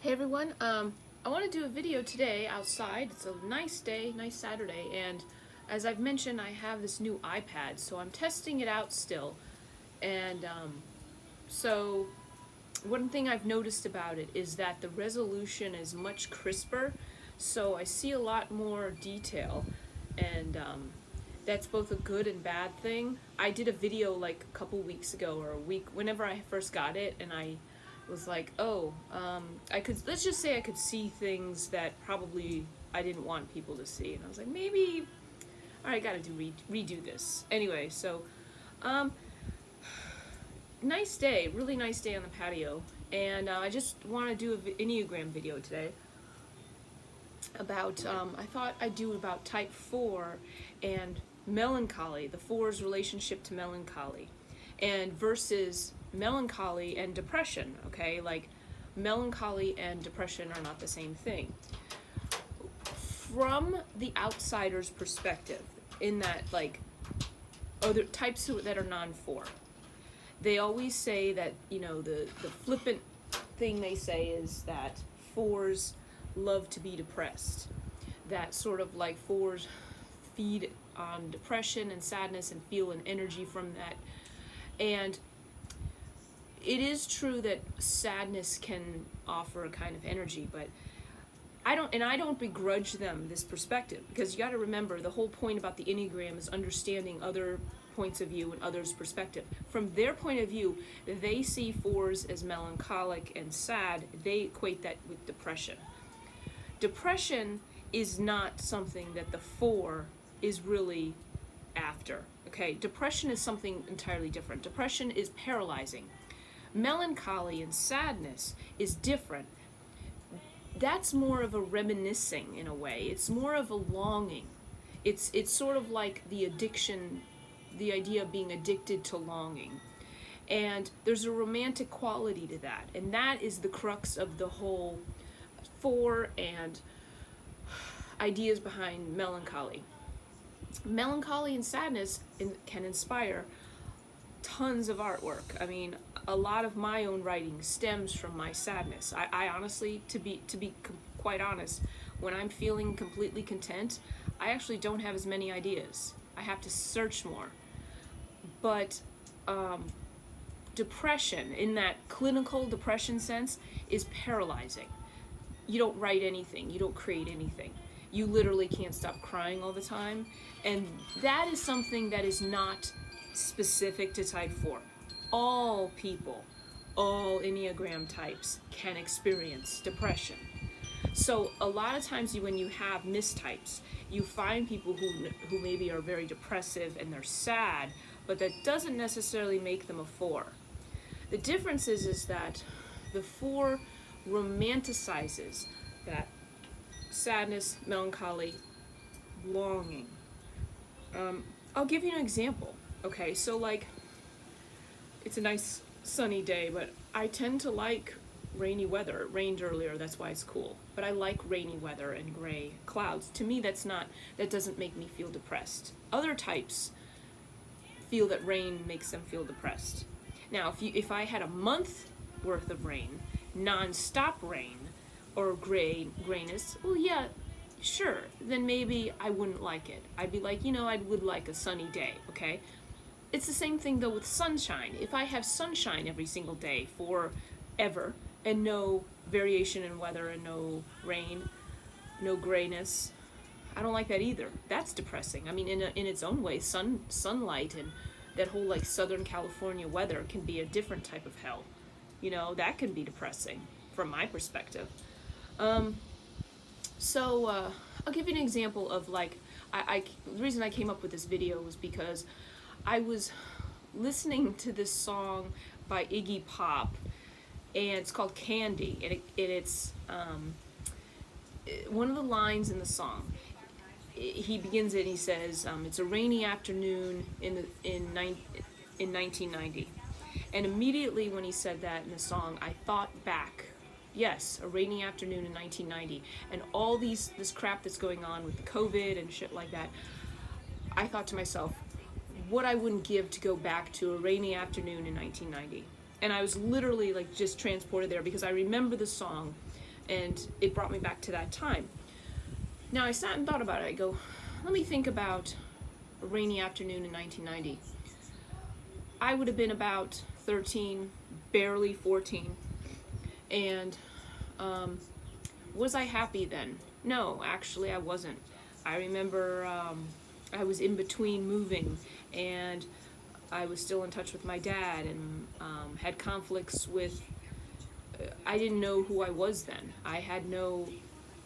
Hey everyone, I want to do a video today outside. It's a nice day, nice Saturday, and as I've mentioned, I have this new iPad, so I'm testing it out still. And so one thing I've noticed about it is that the resolution is much crisper, so I see a lot more detail, and that's both a good and bad thing. I did a video like a couple weeks ago or a week, whenever I first got it, and I was like, oh, I could, let's just say I could see things that probably I didn't want people to see. And I was like, maybe, all right, gotta redo this. Anyway, so, nice day, really nice day on the patio. And I just want to do an Enneagram video today about, I thought I'd do about type 4 and melancholy, the 4's relationship to melancholy, and versus melancholy and depression, okay? Like, melancholy and depression are not the same thing. From the outsider's perspective, in that, like, other types that are non-4, they always say that, you know, the flippant thing they say is that 4's love to be depressed. That sort of like 4's feed on depression and sadness and feel an energy from that. And it is true that sadness can offer a kind of energy, but I don't begrudge them this perspective, because you got to remember the whole point about the Enneagram is understanding other points of view and others' perspective. From their point of view, they see 4's as melancholic and sad. They equate that with depression. Depression is not something that the 4 is really after. Okay, depression is something entirely different. Depression is paralyzing. Melancholy and sadness is different. That's more of a reminiscing in a way. It's more of a longing. It's sort of like the addiction, the idea of being addicted to longing. And there's a romantic quality to that. And that is the crux of the whole 4 and ideas behind melancholy. Melancholy and sadness can inspire tons of artwork. I mean, a lot of my own writing stems from my sadness. I honestly, to be quite honest, when I'm feeling completely content, I actually don't have as many ideas. I have to search more. But depression, in that clinical depression sense, is paralyzing. You don't write anything. You don't create anything. You literally can't stop crying all the time. And that is something that is not specific to type 4. All people, all Enneagram types can experience depression. So a lot of times when you have mistypes, you find people who maybe are very depressive and they're sad, but that doesn't necessarily make them a 4. The difference is that the 4 romanticizes that sadness, melancholy, longing. I'll give you an example. Okay, so like, it's a nice sunny day, but I tend to like rainy weather. It rained earlier, that's why it's cool. But I like rainy weather and gray clouds. To me, that doesn't make me feel depressed. Other types feel that rain makes them feel depressed. Now, if I had a month worth of rain, non-stop rain, or grayness, well, yeah, sure, then maybe I wouldn't like it. I'd be like, I would like a sunny day, okay? It's the same thing though with sunshine. If I have sunshine every single day forever, and no variation in weather and no rain, no grayness, I don't like that either. That's depressing. I mean, in its own way, sunlight and that whole like Southern California weather can be a different type of hell. That can be depressing from my perspective. So I'll give you an example of like, the reason I came up with this video was because I was listening to this song by Iggy Pop, and it's called Candy, and it's one of the lines in the song, he begins it and he says, it's a rainy afternoon in 1990. And immediately when he said that in the song, I thought back, yes, a rainy afternoon in 1990, and all this crap that's going on with the COVID and shit like that. I thought to myself, what I wouldn't give to go back to a rainy afternoon in 1990. And I was literally like just transported there, because I remember the song And it brought me back to that time. Now I sat and thought about it. I go, let me think about a rainy afternoon in 1990. I would have been about 13, barely 14. And was I happy then? No, actually I wasn't. I remember I was in between moving, and I was still in touch with my dad, and had conflicts with, I didn't know who I was then. I had no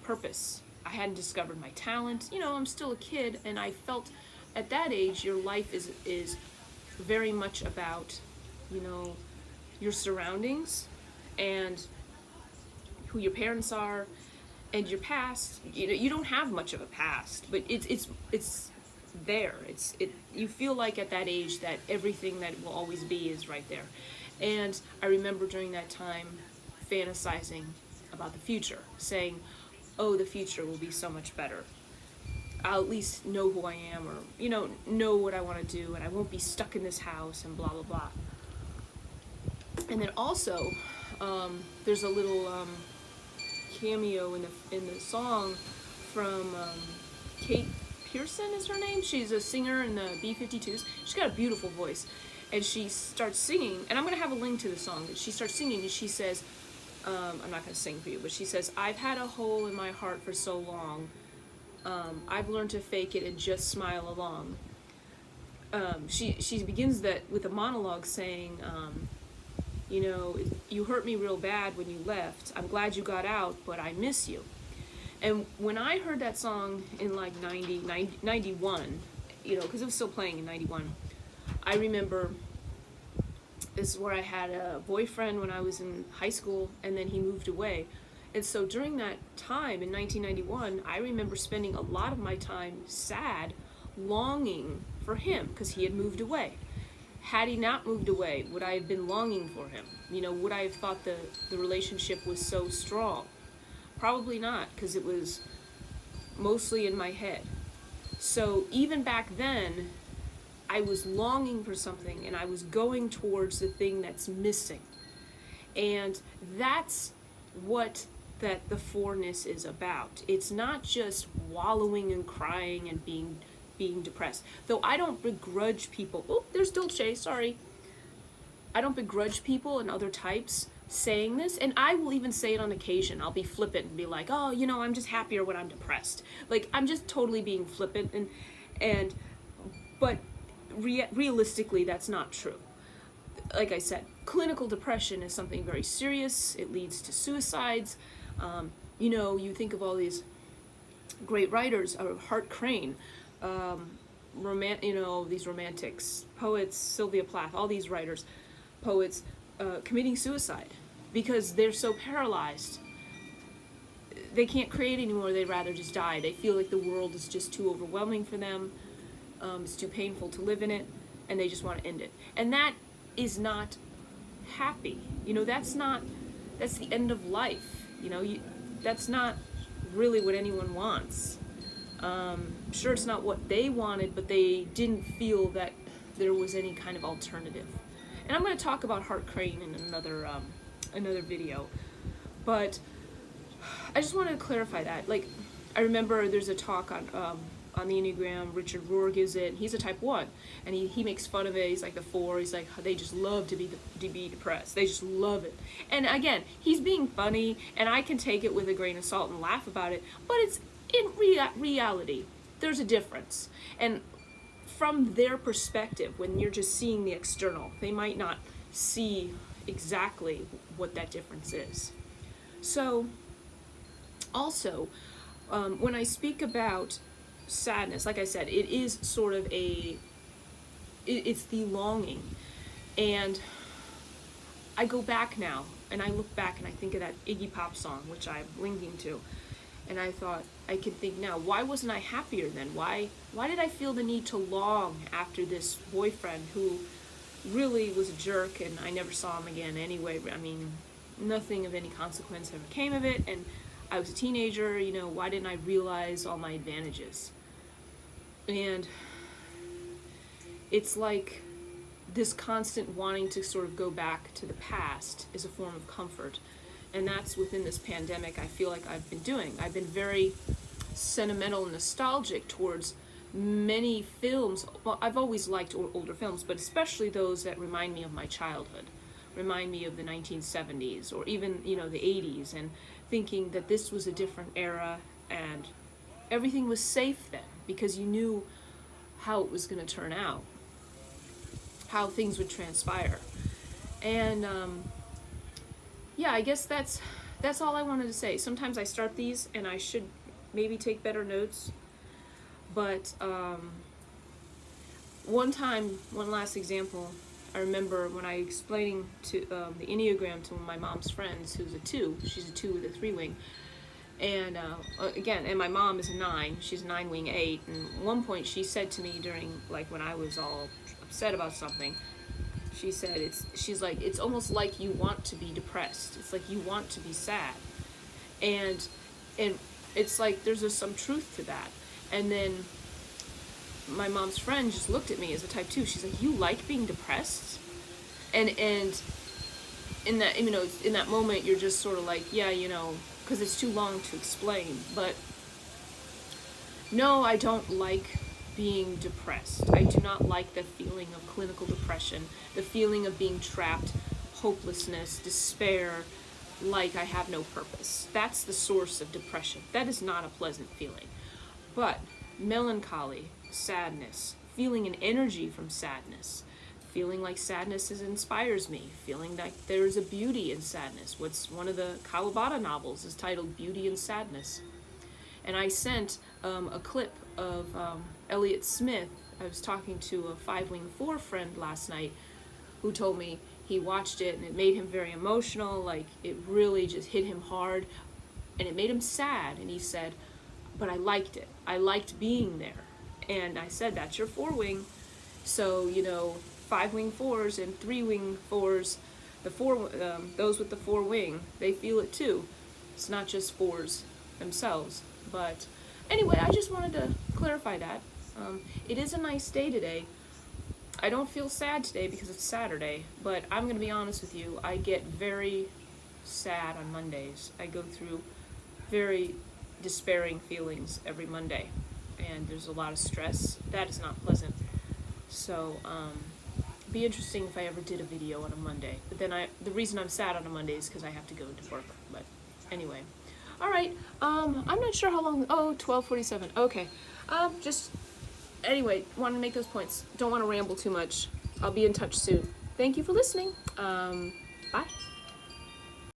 purpose. I hadn't discovered my talent. You know, I'm still a kid, and I felt at that age your life is very much about, you know, your surroundings and who your parents are and your past. You know, you don't have much of a past, but it's there. You feel like at that age that everything that will always be is right there. And I remember during that time fantasizing about the future, saying, oh, the future will be so much better. I'll at least know who I am, or, you know what I want to do, and I won't be stuck in this house, and blah, blah, blah. And then also, there's a little cameo in the song from Kate Pearson is her name. She's a singer in the B-52s. She's got a beautiful voice. And she starts singing, and I'm going to have a link to the song. She starts singing, and she says, I'm not going to sing for you, but she says, I've had a hole in my heart for so long. I've learned to fake it and just smile along. She begins that with a monologue saying, you know, you hurt me real bad when you left. I'm glad you got out, but I miss you. And when I heard that song in like 91, you know, because it was still playing in 91, I remember this is where I had a boyfriend when I was in high school, and then he moved away. And so during that time in 1991, I remember spending a lot of my time sad, longing for him because he had moved away. Had he not moved away, would I have been longing for him? You know, would I have thought the relationship was so strong? Probably not, because it was mostly in my head. So even back then, I was longing for something, and I was going towards the thing that's missing. And that's what the 4-ness is about. It's not just wallowing and crying and being depressed. Though I don't begrudge people. Oh, there's Dulce, sorry. I don't begrudge people and other types saying this, and I will even say it on occasion. I'll be flippant and be like, oh, you know, I'm just happier when I'm depressed. Like, I'm just totally being flippant, but realistically, that's not true. Like I said, clinical depression is something very serious. It leads to suicides. You know, you think of all these great writers, Hart Crane, you know, these romantics, poets, Sylvia Plath, all these writers, poets, committing suicide because they're so paralyzed. They can't create anymore. They'd rather just die. They feel like the world is just too overwhelming for them. It's too painful to live in it, and they just want to end it. And that is not happy. You know, that's the end of life. You know, that's not really what anyone wants. Sure, it's not what they wanted, but they didn't feel that there was any kind of alternative. And I'm going to talk about Hart Crane in another video, but I just wanted to clarify that. Like, I remember there's a talk on the Enneagram. Richard Rohr gives it. He's a type 1, and he makes fun of it. He's like the 4. He's like, they just love to be depressed. They just love it. And again, he's being funny, and I can take it with a grain of salt and laugh about it. But it's in reality, there's a difference. And from their perspective, when you're just seeing the external, they might not see exactly what that difference is. So, also, when I speak about sadness, like I said, it is sort of it's the longing. And I go back now, and I look back and I think of that Iggy Pop song, which I'm linking to, and I thought, I can think now, why wasn't I happier then? Why did I feel the need to long after this boyfriend who really was a jerk, and I never saw him again anyway? I mean, nothing of any consequence ever came of it, and I was a teenager, you know, why didn't I realize all my advantages? And it's like this constant wanting to sort of go back to the past is a form of comfort. And that's within this pandemic I feel like I've been doing. I've been very sentimental and nostalgic towards many films. Well, I've always liked older films, but especially those that remind me of my childhood, remind me of the 1970s or even, you know, the 80s, and thinking that this was a different era and everything was safe then because you knew how it was going to turn out, how things would transpire. And yeah, I guess that's all I wanted to say. Sometimes I start these and I should maybe take better notes, but one last example, I remember when I explaining to the Enneagram to one of my mom's friends who's a 2, she's a 2 with a 3 wing, and again, and my mom is a 9, she's 9 wing 8, and at one point she said to me during, like, when I was all upset about something, she said, she's like, it's almost like you want to be depressed. It's like you want to be sad. And it's like there's just some truth to that. And then my mom's friend just looked at me as a type 2. She's like, you like being depressed? And in that, you know, in that moment, you're just sort of like, yeah, you know, because it's too long to explain. But no, I don't like being depressed. I do not like the feeling of clinical depression, the feeling of being trapped, hopelessness, despair, like I have no purpose. That's the source of depression. That is not a pleasant feeling. But melancholy, sadness, feeling an energy from sadness, feeling like sadness inspires me, feeling like there is a beauty in sadness. What's one of the Kawabata novels is titled Beauty and Sadness. And I sent a clip of Elliott Smith. I was talking to a 5 wing 4 friend last night who told me he watched it and it made him very emotional, like it really just hit him hard and it made him sad. And he said, but I liked it. I liked being there. And I said, that's your 4 wing. So, you know, 5 wing 4s and 3 wing 4s, those with the 4 wing, they feel it too. It's not just 4s themselves. But anyway, I just wanted to clarify that. It is a nice day today. I don't feel sad today because it's Saturday, but I'm going to be honest with you, I get very sad on Mondays. I go through very despairing feelings every Monday, and there's a lot of stress. That is not pleasant. So, it'd be interesting if I ever did a video on a Monday. But then the reason I'm sad on a Monday is because I have to go to work. But anyway. All right, I'm not sure how long, 12:47, okay. Anyway, wanted to make those points. Don't want to ramble too much. I'll be in touch soon. Thank you for listening.